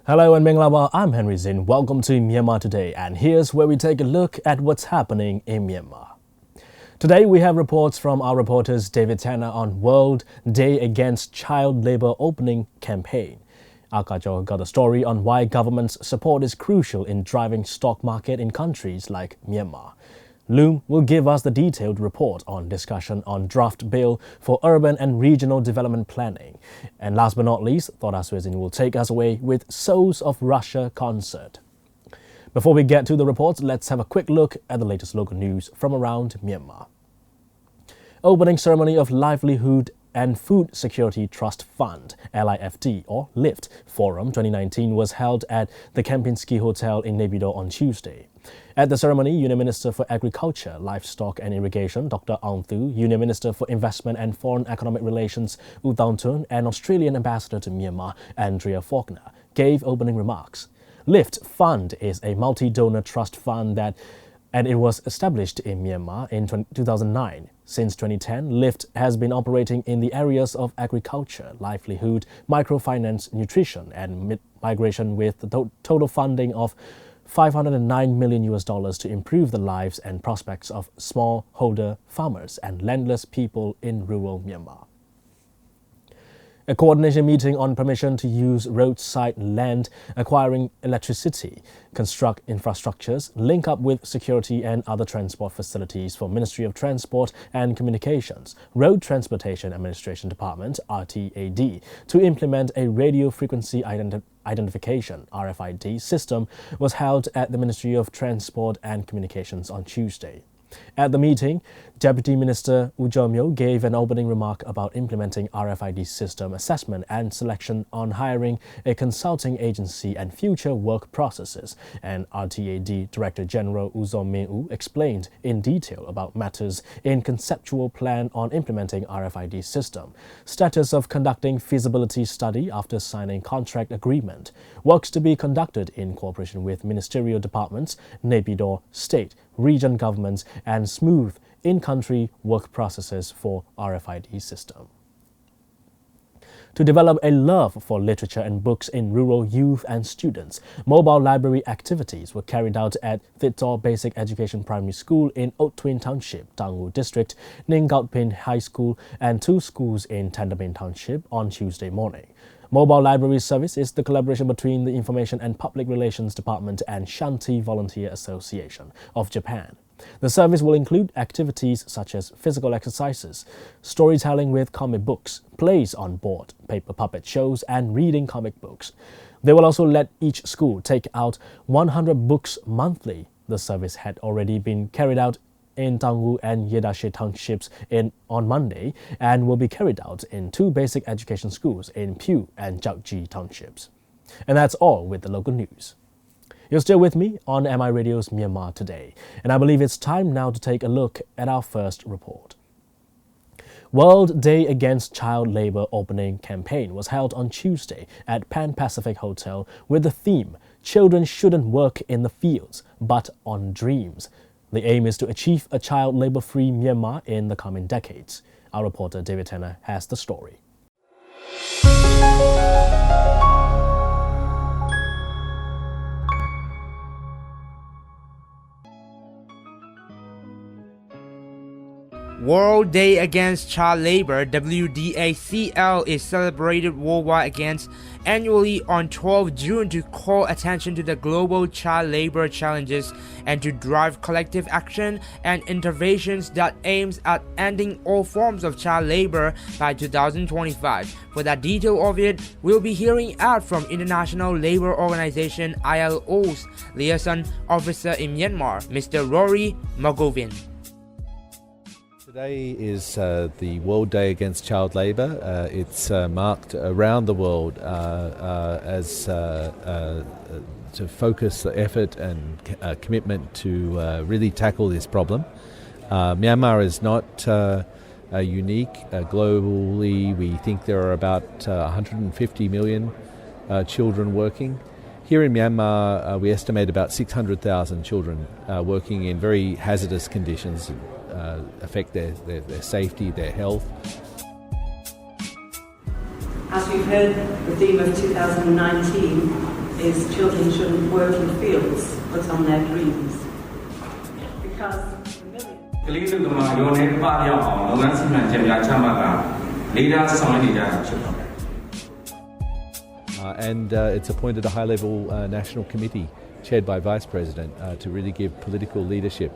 Hello and Minglawa, I'm Henry Zin. Welcome to Myanmar Today, and here's where we take a look at what's happening in Myanmar. Today we have reports from our reporters David Tanner on World Day Against Child Labour opening campaign. Akajo got a story on why government's support is crucial in driving stock market in countries like Myanmar. Loom will give us the detailed report on discussion on draft bill for urban and regional development planning. And last but not least, Thora Swezin will take us away with Souls of Russia concert. Before we get to the reports, let's have a quick look at the latest local news from around Myanmar. Opening ceremony of Livelihood and Food Security Trust Fund, LIFT or LIFT Forum 2019 was held at the Kempinski Hotel in Naypyidaw on Tuesday. At the ceremony, Union Minister for Agriculture, Livestock and Irrigation, Dr. Aung Thu, Union Minister for Investment and Foreign Economic Relations, U Thong Thun, and Australian Ambassador to Myanmar, Andrea Faulkner, gave opening remarks. LIFT Fund is a multi-donor trust fund and it was established in Myanmar in 2009. Since 2010, LIFT has been operating in the areas of agriculture, livelihood, microfinance, nutrition, and migration with the total funding of $509 million to improve the lives and prospects of smallholder farmers and landless people in rural Myanmar. A coordination meeting on permission to use roadside land, acquiring electricity, construct infrastructures, link up with security and other transport facilities for Ministry of Transport and Communications, Road Transportation Administration Department, RTAD, to implement a radio frequency identification RFID system was held at the Ministry of Transport and Communications on Tuesday. At the meeting, Deputy Minister U Jomyo gave an opening remark about implementing RFID system assessment and selection on hiring a consulting agency and future work processes, and RTAD Director General U Min explained in detail about matters in conceptual plan on implementing RFID system, status of conducting feasibility study after signing contract agreement, works to be conducted in cooperation with ministerial departments, Naypyidaw State, region governments, and smooth in-country work processes for RFID system. To develop a love for literature and books in rural youth and students, mobile library activities were carried out at Thittor Basic Education Primary School in Ot Twin Township, Tangwu District, Ningautpin High School, and two schools in Tandabin Township on Tuesday morning. Mobile Library Service is the collaboration between the Information and Public Relations Department and Shanti Volunteer Association of Japan. The service will include activities such as physical exercises, storytelling with comic books, plays on board, paper puppet shows, and reading comic books. They will also let each school take out 100 books monthly. The service had already been carried out in Tangwu and Yedashe townships on Monday and will be carried out in two basic education schools in Pyu and Jiaoji townships. And that's all with the local news. You're still with me on MI Radio's Myanmar Today, and I believe it's time now to take a look at our first report. World Day Against Child Labour opening campaign was held on Tuesday at Pan Pacific Hotel with the theme, Children Shouldn't Work in the Fields, but on Dreams. The aim is to achieve a child labour-free Myanmar in the coming decades. Our reporter David Tanner has the story. World Day Against Child Labour (WDACL) is celebrated worldwide annually on 12 June to call attention to the global child labour challenges and to drive collective action and interventions that aims at ending all forms of child labour by 2025. For that detail of it, we'll be hearing out from International Labour Organization ILO's liaison officer in Myanmar, Mr. Rory Magovin. Today is the World Day Against Child Labour. It's marked around the world as to focus the effort and commitment to really tackle this problem. Myanmar is not unique. Globally, we think there are about 150 million children working. Here in Myanmar, we estimate about 600,000 children working in very hazardous conditions, affect their safety, their health. As we've heard, the theme of 2019 is children shouldn't work in fields, but on their dreams. Because the million... And it's appointed a high-level national committee chaired by Vice President to really give political leadership.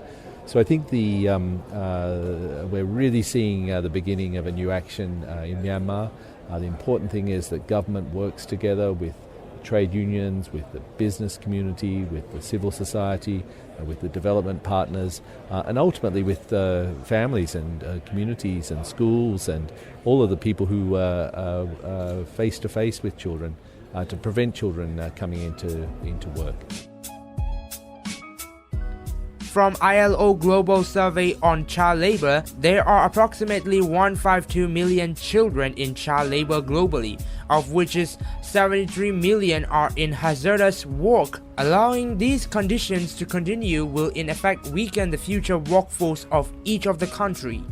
So I think we're really seeing the beginning of a new action in Myanmar. The important thing is that government works together with trade unions, with the business community, with the civil society, with the development partners, and ultimately with families and communities and schools and all of the people who are face-to-face with children to prevent children coming into work. From ILO Global Survey on Child Labor, there are approximately 152 million children in child labor globally, of which 73 million are in hazardous work. Allowing these conditions to continue will in effect weaken the future workforce of each of the country.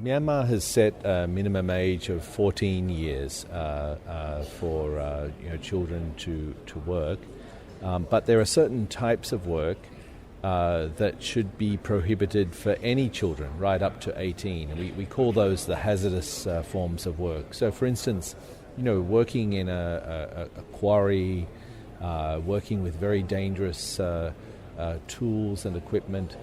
Myanmar has set a minimum age of 14 years for children to work. But there are certain types of work that should be prohibited for any children right up to 18. And we call those the hazardous forms of work. So, for instance, working in a quarry, working with very dangerous tools and equipment,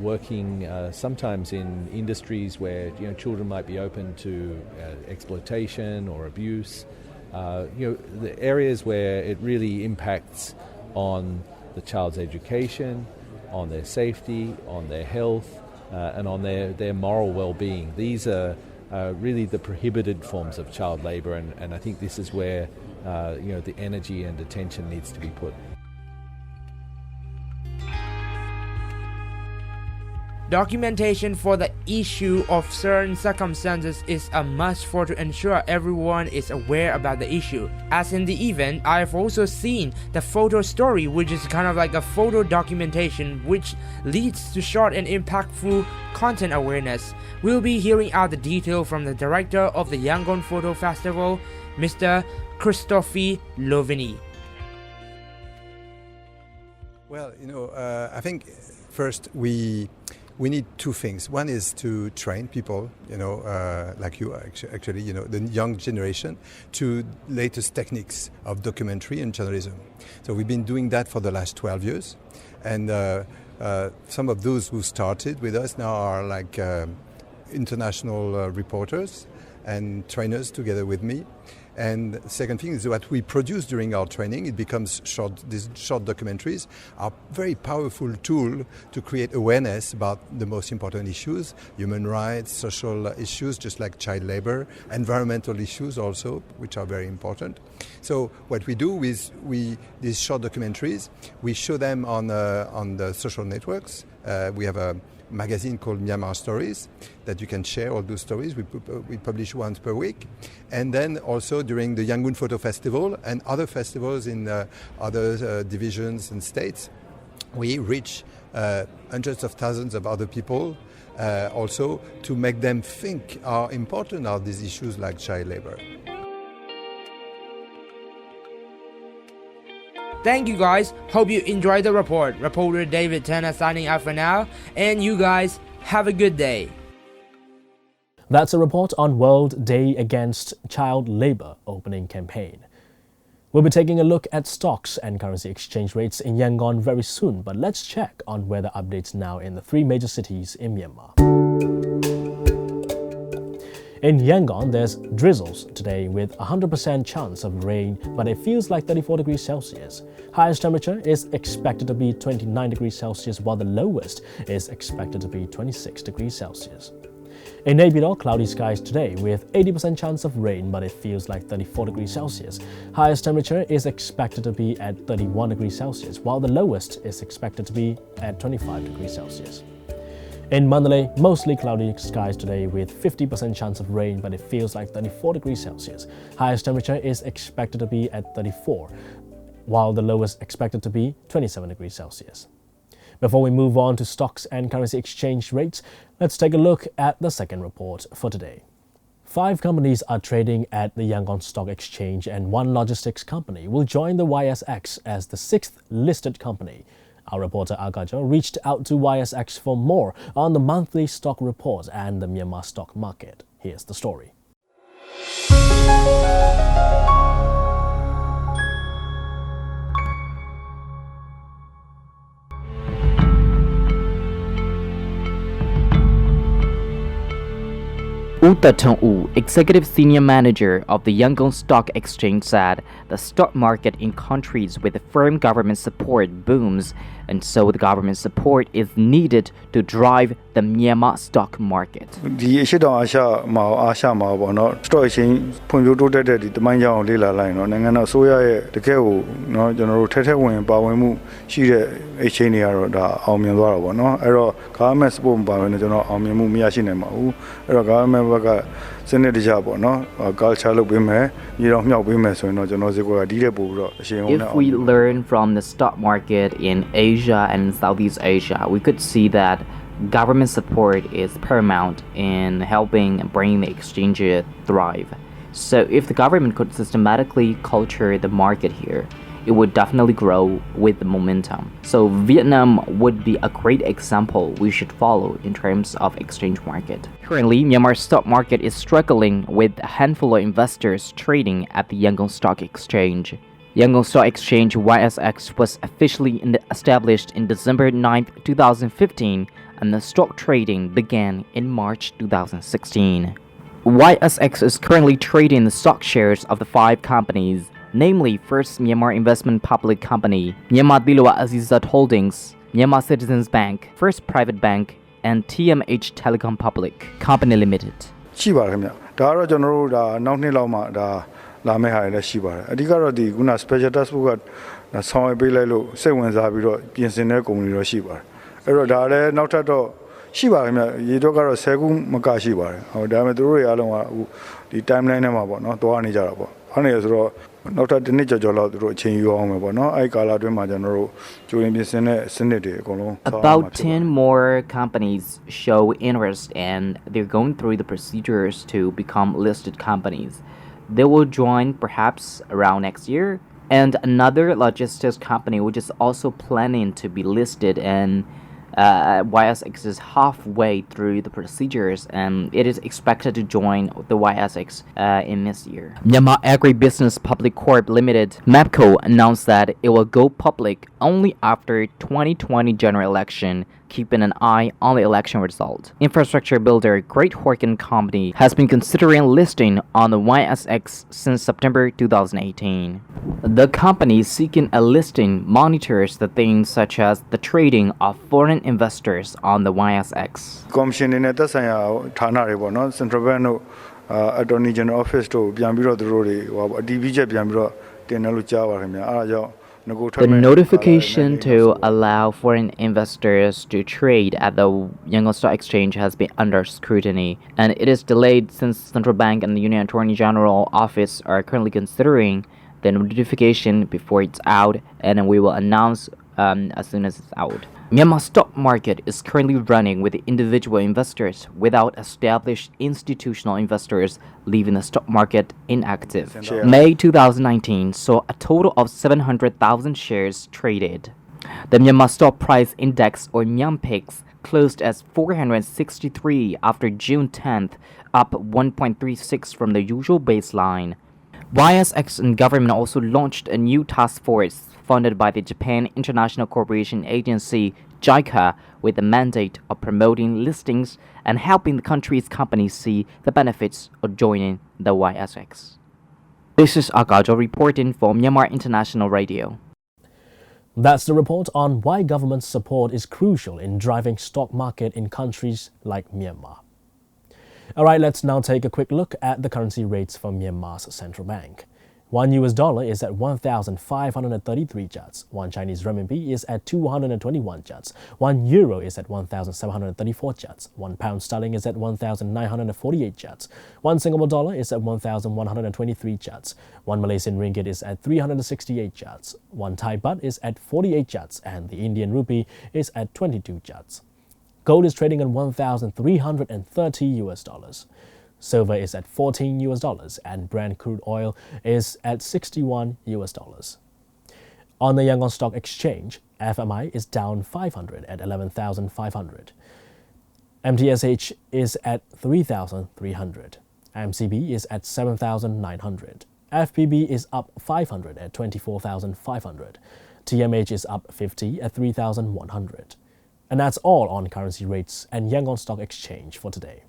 working sometimes in industries where children might be open to exploitation or abuse. The areas where it really impacts on the child's education, on their safety, on their health, and on their moral well-being. These are really the prohibited forms of child labour, and I think this is where the energy and attention needs to be put. Documentation for the issue of certain circumstances is a must to ensure everyone is aware about the issue. As in the event, I have also seen the photo story, which is kind of like a photo documentation which leads to short and impactful content awareness. We'll be hearing out the detail from the director of the Yangon Photo Festival, Mr. Christophe Lovini. Well, I think first we need two things. One is to train people, like you actually, the young generation, to latest techniques of documentary and journalism. So we've been doing that for the last 12 years. And some of those who started with us now are like international reporters and trainers together with me. And the second thing is what we produce during our training. It becomes these short documentaries are a very powerful tool to create awareness about the most important issues, human rights, social issues, just like child labor, environmental issues also, which are very important. So what we do is these short documentaries, we show them on the social networks. We have a magazine called Myanmar Stories that you can share all those stories. We publish once per week. And then also during the Yangon Photo Festival and other festivals in other divisions and states, we reach hundreds of thousands of other people also to make them think how important are these issues like child labor. Thank you guys. Hope you enjoyed the report. Reporter David Tanner signing out for now. And you guys have a good day. That's a report on World Day Against Child Labor opening campaign. We'll be taking a look at stocks and currency exchange rates in Yangon very soon, but let's check on weather updates now in the three major cities in Myanmar. In Yangon, there's drizzles today with 100% chance of rain, but it feels like 34 degrees Celsius. Highest temperature is expected to be 29 degrees Celsius, while the lowest is expected to be 26 degrees Celsius. In Naypyidaw, cloudy skies today with 80% chance of rain, but it feels like 34 degrees Celsius. Highest temperature is expected to be at 31 degrees Celsius, while the lowest is expected to be at 25 degrees Celsius. In Mandalay, mostly cloudy skies today with 50% chance of rain, but it feels like 34 degrees Celsius. Highest temperature is expected to be at 34, while the lowest expected to be 27 degrees Celsius. Before we move on to stocks and currency exchange rates, let's take a look at the second report for today. 5 companies are trading at the Yangon Stock Exchange, and one logistics company will join the YSX as the 6th listed company. Our reporter Agajo reached out to YSX for more on the monthly stock report and the Myanmar stock market. Here's the story. Utatong U, Executive Senior Manager of the Yangon Stock Exchange, said the stock market in countries with firm government support booms, and so the government support is needed to drive the Myanmar stock market. The Asha Ma no stock exchange Punju the Manya Lila line on and Soya the Kew, no General Tete when Bawemu, she exchange da Almian no Ero Kames Boom Bawan General Almimu Miashinema, Ero Gama Senate Jabo, no culture look women, you don't know women, so no Genozigo If we learn from the stock market in Asia and Southeast Asia, we could see that government support is paramount in helping bring the exchange thrive. So if the government could systematically culture the market here, it would definitely grow with the momentum. So Vietnam would be a great example we should follow in terms of exchange market. Currently, Myanmar's stock market is struggling with a handful of investors trading at the Yangon Stock Exchange. Yangon Stock Exchange YSX was officially established in December 9, 2015, and the stock trading began in March 2016. YSX is currently trading the stock shares of the 5 companies, namely First Myanmar Investment Public Company, Myanmar Dilwa Azizat Holdings, Myanmar Citizens Bank, First Private Bank, and TMH Telecom Public Company Limited. Lame High Shiba. Adigaro di Guna Special Task Book at Song Bilelo, 7 Zabiro, Piensiner Community Shiba. Erodare, Nautato, Shiba, Yidogaro Segum Makashiba, or Dameturi Alama, the timeline about not to Ani Jarabo. Honey, not at the nature Jolo, change you home, no, I call out my general during the Senate. About 10 more companies show interest and they're going through the procedures to become listed companies. They will join perhaps around next year, and another logistics company which is also planning to be listed, and YSX is halfway through the procedures and it is expected to join the YSX in this year. Myanmar Agribusiness Public Corp Limited, MAPCO, announced that it will go public only after 2020 general election, keeping an eye on the election result. Infrastructure builder Great Horkin Company has been considering listing on the YSX since September 2018. The company seeking a listing monitors the things such as the trading of foreign investors on the YSX. Commission in Thana, Central Bank, Attorney General Office to Biambiro the Rory, or DVJ Biambiro, Tenalucha, the notification to allow foreign investors to trade at the Yangon Stock Exchange has been under scrutiny, and it is delayed since Central Bank and the Union Attorney General Office are currently considering the notification before it's out, and we will announce as soon as it's out. Myanmar stock market is currently running with individual investors without established institutional investors, leaving the stock market inactive. May 2019 saw a total of 700,000 shares traded. The Myanmar Stock Price Index, or MYANPIX, closed as 463 after June 10th, up 1.36 from the usual baseline. YSX and government also launched a new task force funded by the Japan International Cooperation Agency, JICA, with the mandate of promoting listings and helping the country's companies see the benefits of joining the YSX. This is Agajo reporting for Myanmar International Radio. That's the report on why government support is crucial in driving stock market in countries like Myanmar. All right, let's now take a quick look at the currency rates from Myanmar's central bank. $1 is at 1,533 kyats. 1 Chinese renminbi is at 221 kyats. 1 euro is at 1,734 kyats. 1 pound sterling is at 1,948 kyats. 1 Singapore dollar is at 1,123 kyats. 1 Malaysian ringgit is at 368 kyats. 1 Thai baht is at 48 kyats, and the Indian rupee is at 22 kyats. Gold is trading at $1,330. Silver is at $14 and Brent crude oil is at $61. On the Yangon Stock Exchange, FMI is down 500 at 11,500. MTSH is at 3,300. MCB is at 7,900. FPB is up 500 at 24,500. TMH is up 50 at 3,100. And that's all on currency rates and Yangon Stock Exchange for today.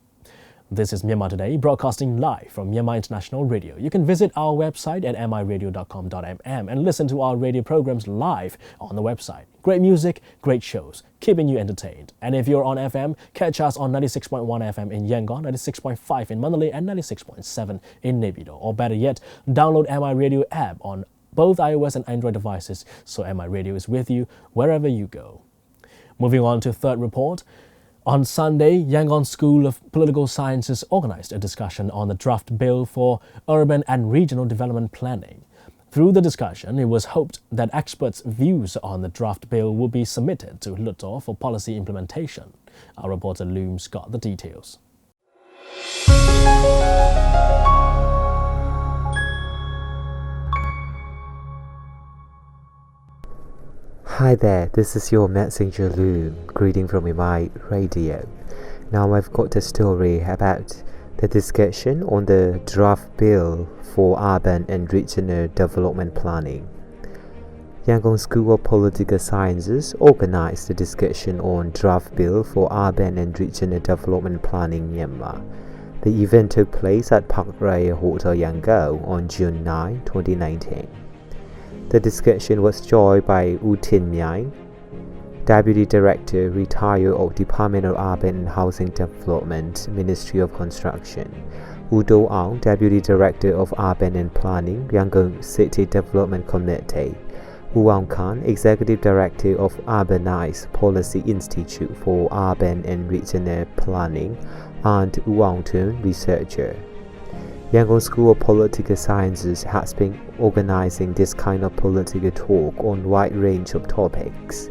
This is Myanmar Today, broadcasting live from Myanmar International Radio. You can visit our website at miradio.com.mm and listen to our radio programs live on the website. Great music, great shows, keeping you entertained. And if you're on FM, catch us on 96.1 FM in Yangon, 96.5 in Mandalay, and 96.7 in Naypyidaw. Or better yet, download MI Radio app on both iOS and Android devices, so MI Radio is with you wherever you go. Moving on to third report. On Sunday, Yangon School of Political Sciences organized a discussion on the draft bill for urban and regional development planning. Through the discussion, it was hoped that experts' views on the draft bill would be submitted to Luto for policy implementation. Our reporter Loom's got the details. Hi there, this is your messenger Loom, greeting from MI Radio. Now I've got a story about the discussion on the draft bill for urban and regional development planning. Yangon School of Political Sciences organized a discussion on draft bill for urban and regional development planning in Myanmar. The event took place at Park Raya Hotel Yangon on June 9, 2019. The discussion was joined by U Tin Myai, Deputy Director, retired of Department of Urban and Housing Development, Ministry of Construction, U Do Aung, Deputy Director of Urban and Planning, Yangon City Development Committee, U Aung Khan, Executive Director of Urbanized Policy Institute for Urban and Regional Planning, and U Aung Tun, researcher. Yangon School of Political Sciences has been organizing this kind of political talk on a wide range of topics.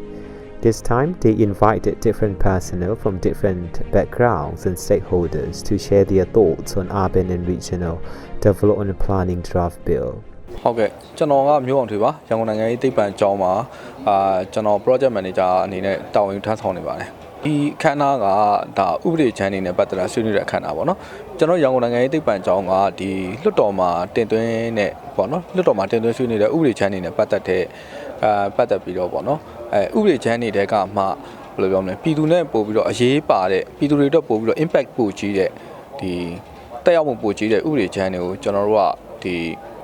This time, they invited different personnel from different backgrounds and stakeholders to share their thoughts on urban and regional development planning draft bill. ဟုတ်ကဲ့ကျွန်တော်ကမျိုးအောင်ထွေပါရန်ကုန်နိုင်ငံရေးသိပ္ပံကျောင်းမှာကျွန်တော် project manager အနေနဲ့တာဝန်ထမ်းဆောင်နေပါတယ်ဒီခန္ဓာကဒါဥပဒေချမ်းနေနဲ့ပတ်သက်တာဆွေးနွေးတဲ့ခန္ဓာပေါ့နော်ကျွန်တော်ရန်ကုန်နိုင်ငံရေးသိပ္ပံကျောင်းကဒီလွှတ်တော်မှာတင်သွင်းတဲ့ပေါ့နော်လွှတ်တော်မှာတင်သွင်းဆွေးနွေးတဲ့ဥပဒေချမ်းနေနဲ့ပတ်သက်တဲ့ပတ်သက်ပြီးတော့ပေါ့နော်ဥပဒေချမ်းနေတဲ့ကမှဘယ်လိုပြောမလဲပြည်သူနဲ့ပို့ပြီးတော့အရေးပါတဲ့ပြည်သူတွေတော့ပို့ပြီးတော့ impact ပို့ကြီးတဲ့ဒီတက်ရောက်မှုပို့ကြီးတဲ့ဥပဒေချမ်းတွေကိုကျွန်တော်တို့ကဒီ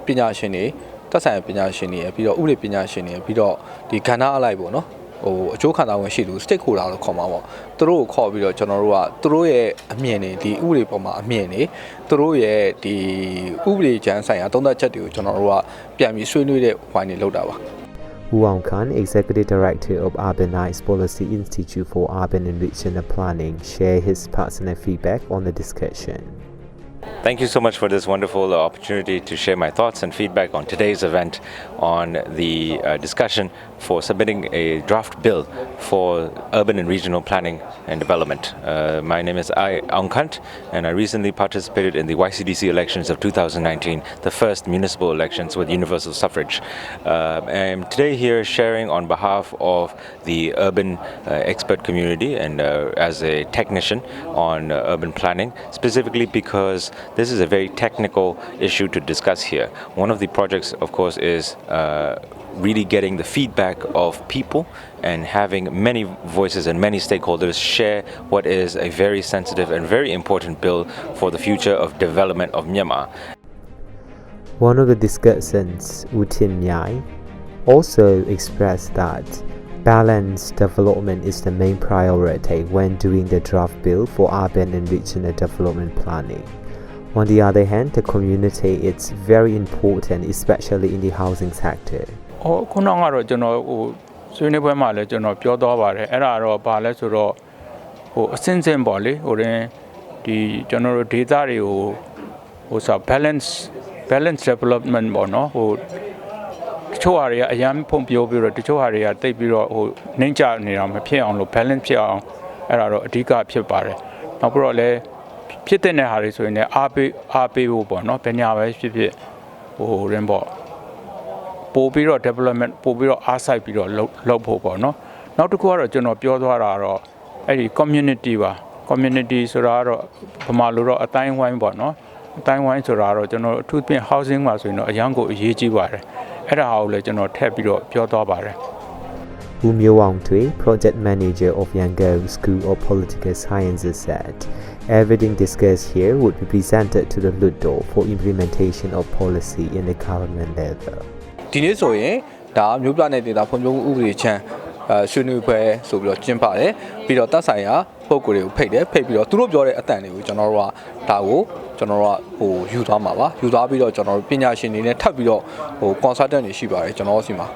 ပညာရှင်တွေတက်ဆိုင်ပညာရှင်တွေပြီးတော့ဥပဒေပညာရှင်တွေပြီးတော့ဒီကဏ္ဍအလိုက်ပေါ့နော်ဟိုအကျိုးခံစားဝင်ရှိသူ stakeholder လို့ခေါ်မှာပေါ့သူတို့ကိုခေါ်ပြီးတော့ကျွန်တော်တို့ကသူတို့ရဲ့အမြင်တွေဒီဥပဒေပေါ်မှာအမြင်တွေသူတို့ရဲ့ဒီဥပဒေချမ်းဆိုင်ရာသုံးသပ်ချက်တွေကိုကျွန်တော်တို့ကပြန်ပြီးဆွေးနွေးတဲ့ဝိုင်းနေလောက်တာပါ U Aung Khan, Executive Director of Urbanized Policy Institute for Urban and Regional Planning, shared his personal feedback on the discussion. Thank you so much for this wonderful opportunity to share my thoughts and feedback on today's event on the discussion for submitting a draft bill for urban and regional planning and development. My name is Aung Khan, and I recently participated in the YCDC elections of 2019, the first municipal elections with universal suffrage. I'm today here sharing on behalf of the urban expert community and as a technician on urban planning, specifically because this is a very technical issue to discuss here. One of the projects, of course, is really getting the feedback of people and having many voices and many stakeholders share what is a very sensitive and very important bill for the future of development of Myanmar. One of the discussants, U Tin Myai, also expressed that balanced development is the main priority when doing the draft bill for urban and regional development planning. On the other hand, the community is very important, especially in the housing sector. ခုနကတော့ကျွန်တော်ဟိုဆွေးနွေးပွဲမှာလည်းကျွန်တော်ပြောသွားပါတယ်အဲ့ဒါတော့ဘာလဲဆိုတော့ဟိုအစင်းစင်းပေါ့လေဟိုရင်ဒီကျွန်တော်တို့ data တွေကိုဟိုဆို balance development ပေါ့နော်ဟိုတချို့ဟာတွေကအများဖုံပြောပြီးတော့တချို့ဟာတွေကတိတ်ပြီးတော့ဟိုနှိမ့်ချနေတာမဖြစ်အောင်လို့ balance ဖြစ်အောင်အဲ့ဒါတော့အဓိကဖြစ်ပါတယ်နောက်ပြီးတော့လည်း ဖြစ်တဲ့ဟာတွေဆိုရင်လည်းအားပေးဖို့ပေါ့နော်ပညာပဲဖြစ်ဖြစ်ဟိုရင်းပေါ့ပို့ပြီးတော့ development ပို့ပြီးတော့အားစိုက်ပြီးတော့လုပ်ဖို့ပေါ့နော်နောက်တစ်ခုကတော့ကျွန်တော်ပြောသွားတာတော့အဲ့ဒီ community ပါ community ဆိုတာကတော့ဗမာလိုတော့အတိုင်းဝိုင်းပေါ့နော်အတိုင်းဝိုင်းဆိုတာတော့ကျွန်တော်အထူးသဖြင့် housing မှာဆိုရင်တော့အရန်ကိုအရေးကြီးပါတယ်အဲ့ဒါကိုလည်းကျွန်တော်ထည့်ပြီးတော့ပြောသွားပါတယ်Myanmar Today, project manager of Yangon School of Political Sciences, said everything discussed here would be presented to the Ludo for implementation of policy in the government level. ဒီနေ့ဆိုရင်ဒါမျိုးပြတဲ့ဒေတာဖွံ့ဖြိုးမှုဥပဒေချမ်းဆွေးနွေးပွဲဆိုပြီးတော့ကျင်းပတယ်ပြီးတော့တပ်ဆိုင်ရာပုံကိုယ်တွေကိုဖိတ်ပြီးတော့သူတို့ပြောတဲ့အတန်တွေကိုကျွန်တော်တို့ကဒါကိုကျွန်တော်တို့ကဟိုယူသွားမှာပါယူသွားပြီးတော့ကျွန်တော်တို့ပညာရှင်တွေနဲ့ထပ်ပြီးတော့ဟို consultant တွေရှိပါတယ်ကျွန်တော်တို့စီမှာ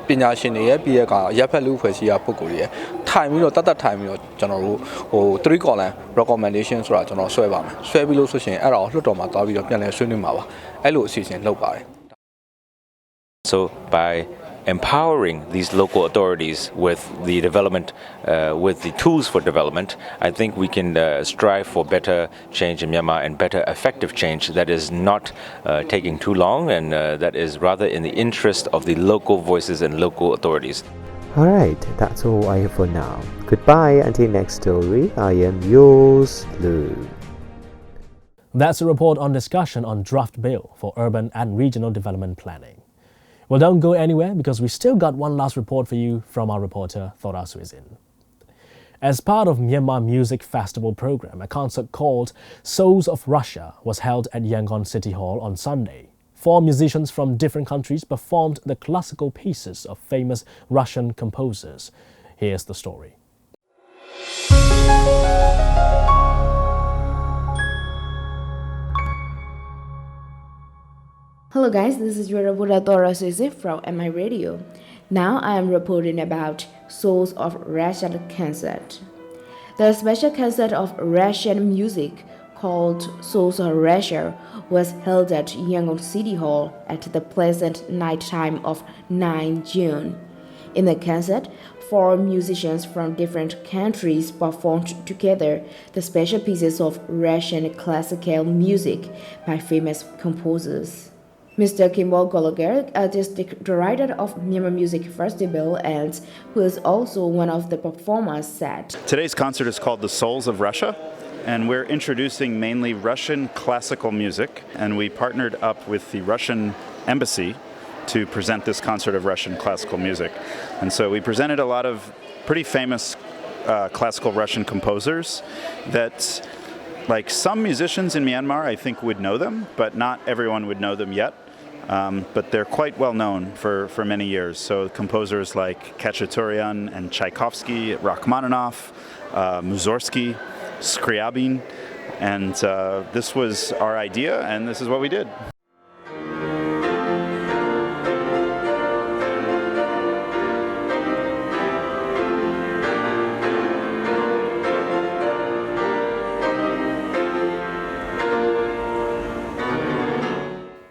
ပညာရှင်တွေရဲ့ပြီးရကရပ်ဖက်လူဖွဲ့စည်းရာပုံကိုယ်တွေထိုင်ပြီးတော့တတ်ထိုင်ပြီးတော့ကျွန်တော်တို့ဟို3 column recommendation ဆိုတာကျွန်တော်ဆွဲပါမယ်ဆွဲပြီးလို့ဆိုရှင်အဲ့ဒါကိုလွှတ်တော်မှာသွားပြီးတော့ပြန်လည်ဆွေးနွေးမှာပါအဲ့လိုအစီအစဉ်လုပ်ပါတယ် So by empowering these local authorities with the development, with the tools for development, I think we can strive for better change in Myanmar and better effective change that is not taking too long and that is rather in the interest of the local voices and local authorities. Alright, that's all I have for now. Goodbye until next story. I am yours, Lou. That's a report on discussion on draft bill for urban and regional development planning. Well, don't go anywhere because we still got one last report for you from our reporter, DJ Zin. As part of Myanmar Music Festival program, a concert called Souls of Russia was held at Yangon City Hall on Sunday. 4 musicians from different countries performed the classical pieces of famous Russian composers. Here's the story. Hello guys, this is your reporter DJ from MI Radio. Now I am reporting about Souls of Russia concert. The special concert of Russian music called Souls of Russia was held at Yangon City Hall at the pleasant night time of 9 June. In the concert, 4 musicians from different countries performed together the special pieces of Russian classical music by famous composers. Mr. Kimball Gologer, artistic director of Myanmar Music Festival and who is also one of the performers, said, Today's concert is called The Souls of Russia, and we're introducing mainly Russian classical music, and we partnered up with the Russian embassy to present this concert of Russian classical music. And so we presented a lot of pretty famous classical Russian composers that, like some musicians in Myanmar, I think would know them, but not everyone would know them yet. But they're quite well known for many years. So composers like Khachaturian and Tchaikovsky, Rachmaninoff, Mussorgsky, Scriabin, and this was our idea, and this is what we did.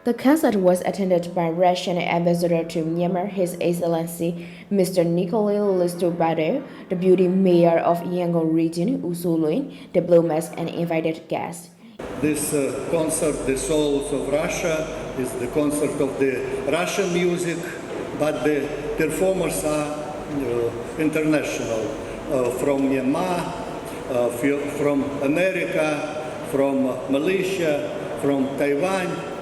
The concert was attended by Russian Ambassador to Myanmar, His Excellency Mr. Nikolai Listobado, Deputy Mayor of Yangon Region, Usuluin, diplomats and invited guests. This concert, The Souls of Russia, is the concert of the Russian music, but the performers are international, from Myanmar, from America, from Malaysia, from Taiwan.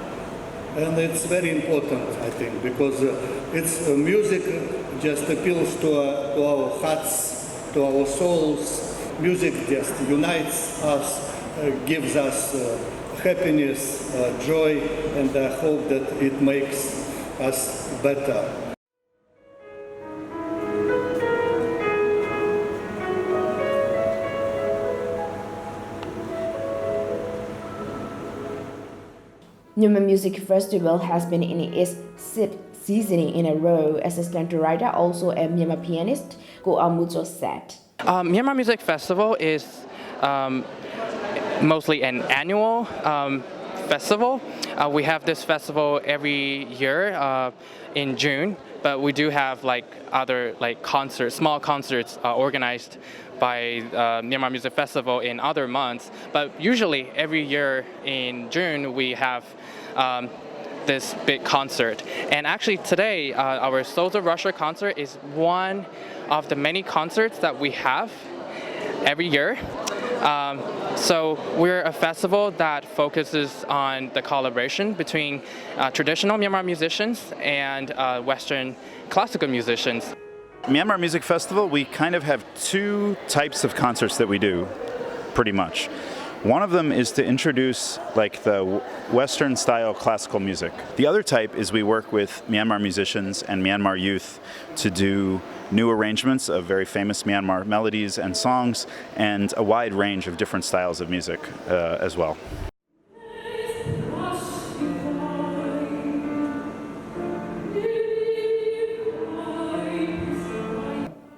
And it's very important, I think, because it's music just appeals to our hearts, to our souls. Music just unites us, gives us happiness, joy, and I hope that it makes us better. Myanmar Music Festival has been in its 6th season in a row. Assistant director, also a Myanmar pianist, Go Amujo said. Myanmar Music Festival is mostly an annual festival. We have this festival every year in June, but we do have like other like concerts, small concerts organized by Myanmar Music Festival in other months. But usually every year in June we have this big concert. And actually today our Souls of Russia concert is one of the many concerts that we have every year. So we're a festival that focuses on the collaboration between traditional Myanmar musicians and Western classical musicians. Myanmar Music Festival, we kind of have two types of concerts that we do, pretty much. One of them is to introduce like the Western style classical music. The other type is we work with Myanmar musicians and Myanmar youth to do new arrangements of very famous Myanmar melodies and songs and a wide range of different styles of music as well.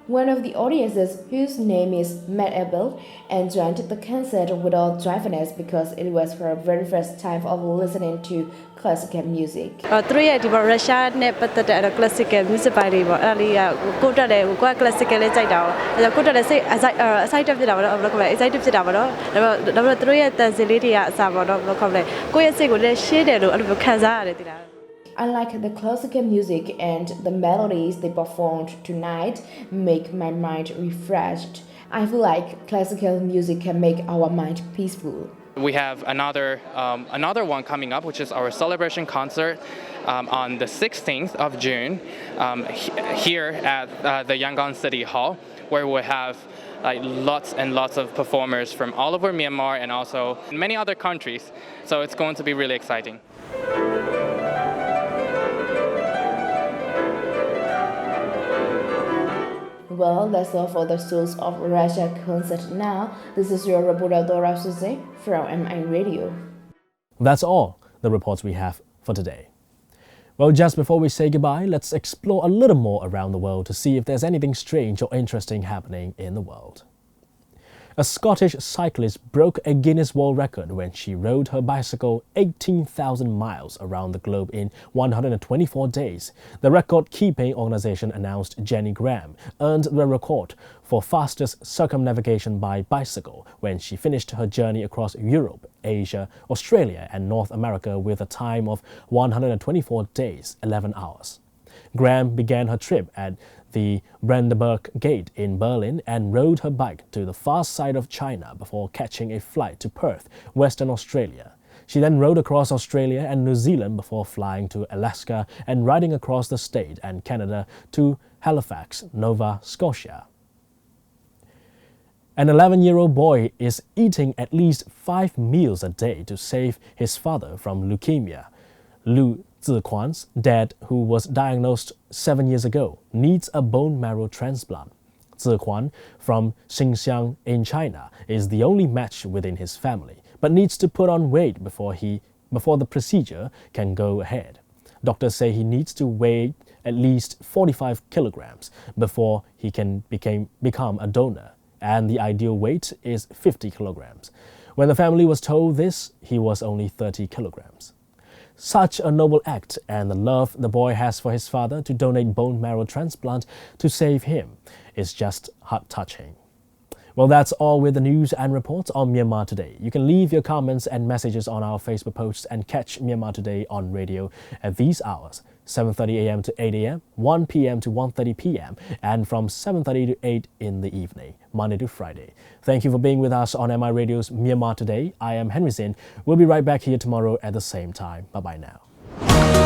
One of the audiences, whose name is Matt Abel, enjoyed the concert without dryness because it was her very first time of listening to classical music. သူရဲ့ဒီပေါ် Russia နဲ့ပတ်သက်တဲ့ classical music ပိုင်းတွေပေါ့အဲ့ဒီကိုတက်တယ်ကိုက classical လေးကြိုက်တာပေါ့ကိုတက်တယ်စိတ် excited ဖြစ်တာပေါ့နော်ဘယ်လိုခေါ်လဲ excited ဖြစ်တာပေါ့နော်ဒါပေမဲ့သူတို့ရဲ့တန်စင်လေးတွေကအစားပေါ့နော်ဘယ်လိုခေါ်လဲကိုယ့်ရဲ့စိတ်ကိုလည်းရှင်းတယ်လို့အဲ့လိုခံစားရတယ်တိလား Unlike the classical music and the melodies they performed tonight make my mind refreshed. I feel like classical music can make our mind peaceful. We have another one coming up, which is our celebration concert on the 16th of June here at the Yangon City Hall, where we have like lots and lots of performers from all over Myanmar and also many other countries. So it's going to be really exciting. Well, that's all for the Souls of Russia concert now. This is your reporter Dora Suze from MI Radio. That's all the reports we have for today. Well, just before we say goodbye, let's explore a little more around the world to see if there's anything strange or interesting happening in the world. A Scottish cyclist broke a Guinness World Record when she rode her bicycle 18,000 miles around the globe in 124 days. The record-keeping organization announced Jenny Graham earned the record for fastest circumnavigation by bicycle when she finished her journey across Europe, Asia, Australia and North America with a time of 124 days, 11 hours. Graham began her trip at the Brandenburg Gate in Berlin and rode her bike to the far side of China before catching a flight to Perth, Western Australia. She then rode across Australia and New Zealand before flying to Alaska and riding across the state and Canada to Halifax, Nova Scotia. An 11-year-old boy is eating at least 5 meals a day to save his father from leukemia. Lu Zikwan's dad, who was diagnosed 7 years ago, needs a bone marrow transplant. Zikwan from Xinjiang in China is the only match within his family, but needs to put on weight before the procedure can go ahead. Doctors say he needs to weigh at least 45 kilograms before he can become a donor, and the ideal weight is 50 kilograms. When the family was told this, he was only 30 kilograms. Such a noble act, and the love the boy has for his father to donate bone marrow transplant to save him is just heart-touching. Well, that's all with the news and reports on Myanmar Today. You can leave your comments and messages on our Facebook posts and catch Myanmar Today on radio at these hours: 7:30 a.m. to 8 a.m., 1 p.m. to 1:30 p.m., and from 7:30 to 8 in the evening, Monday to Friday. Thank you for being with us on MI Radio's Myanmar Today. I am Henry Zin. We'll be right back here tomorrow at the same time. Bye-bye now.